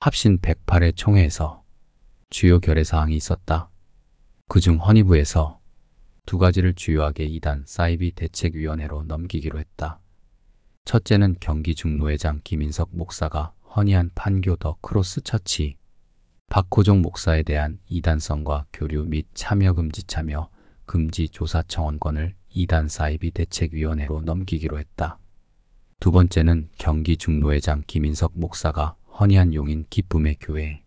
합신 108회 총회에서 주요 결의사항이 있었다. 그중 헌의부에서 두 가지를 주요하게 이단 사이비 대책위원회로 넘기기로 했다. 첫째는 경기 중노회장 김인석 목사가 헌의한 판교 더 크로스 처치 박호종 목사에 대한 이단성과 교류 및 참여 금지 조사 청원권을 이단 사이비 대책위원회로 넘기기로 했다. 두 번째는 경기 중노회장 김인석 목사가 헌의한 용인 기쁨의 교회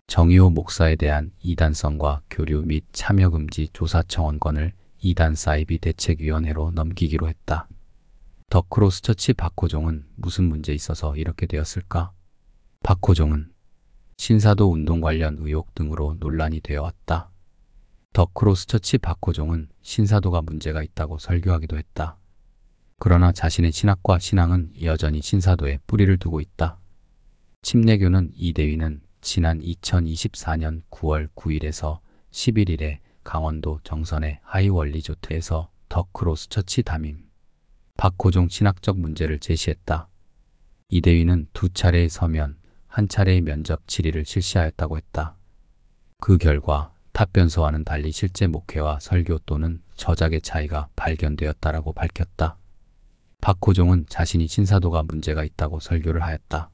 정의호 목사에 대한 이단성과 교류 및 참여 금지 조사 청원권을 이단 사이비 대책위원회로 넘기기로 했다. 더 크로스 처치 박호종은 무슨 문제 있어서 이렇게 되었을까? 박호종은 신사도 운동 관련 의혹 등으로 논란이 되어 왔다. 더 크로스 처치 박호종은 신사도가 문제가 있다고 설교하기도 했다. 그러나 자신의 신학과 신앙은 여전히 신사도에 뿌리를 두고 있다. 침례교는 이대위는 지난 2024년 9월 9일에서 11일에 강원도 정선의 하이월리조트에서 더 크로스 처치 담임 박호종 신학적 문제를 제시했다. 이대위는 두 차례의 서면, 한 차례의 면접 질의를 실시하였다고 했다. 그 결과 답변서와는 달리 실제 목회와 설교 또는 저작의 차이가 발견되었다라고 밝혔다. 박호종은 자신이 신사도가 문제가 있다고 설교를 하였다.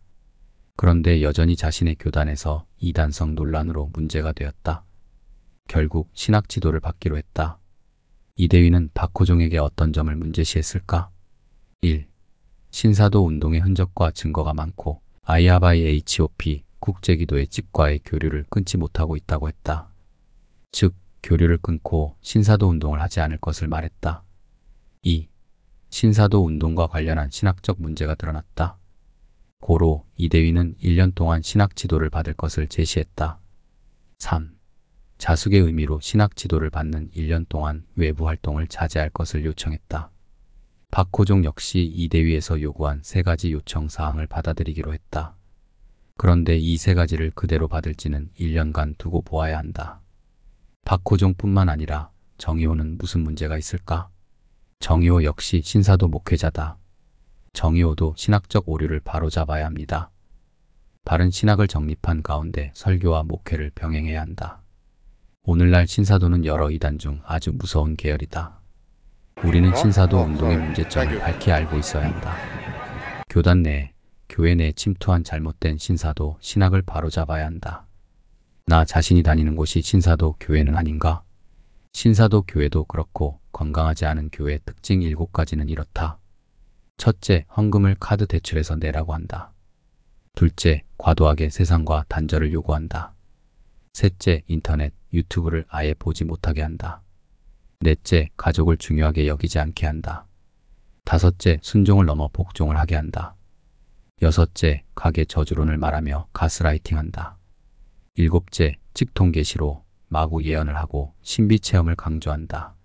그런데 여전히 자신의 교단에서 이단성 논란으로 문제가 되었다. 결국 신학 지도를 받기로 했다. 이대위는 박호종에게 어떤 점을 문제시했을까? 1. 신사도 운동의 흔적과 증거가 많고 IRIHOP 국제기도의 집과의 교류를 끊지 못하고 있다고 했다. 즉, 교류를 끊고 신사도 운동을 하지 않을 것을 말했다. 2. 신사도 운동과 관련한 신학적 문제가 드러났다. 고로 이대위는 1년 동안 신학 지도를 받을 것을 제시했다. 3. 자숙의 의미로 신학 지도를 받는 1년 동안 외부 활동을 자제할 것을 요청했다. 박호종 역시 이대위에서 요구한 3가지 요청 사항을 받아들이기로 했다. 그런데 이 3가지를 그대로 받을지는 1년간 두고 보아야 한다. 박호종뿐만 아니라 정의호는 무슨 문제가 있을까? 정의호 역시 신사도 목회자다. 정의호도 신학적 오류를 바로잡아야 합니다. 바른 신학을 정립한 가운데 설교와 목회를 병행해야 한다. 오늘날 신사도는 여러 이단 중 아주 무서운 계열이다. 우리는 신사도 운동의 문제점을 밝히 알고 있어야 한다. 교단 내, 교회 내에 침투한 잘못된 신사도 신학을 바로잡아야 한다. 나 자신이 다니는 곳이 신사도 교회는 아닌가? 신사도 교회도 그렇고 건강하지 않은 교회의 특징 7가지는 이렇다. 첫째, 헌금을 카드 대출해서 내라고 한다. 둘째, 과도하게 세상과 단절을 요구한다. 셋째, 인터넷, 유튜브를 아예 보지 못하게 한다. 넷째, 가족을 중요하게 여기지 않게 한다. 다섯째, 순종을 넘어 복종을 하게 한다. 여섯째, 가계 저주론을 말하며 가스라이팅한다. 일곱째, 직통계시로 마구 예언을 하고 신비체험을 강조한다.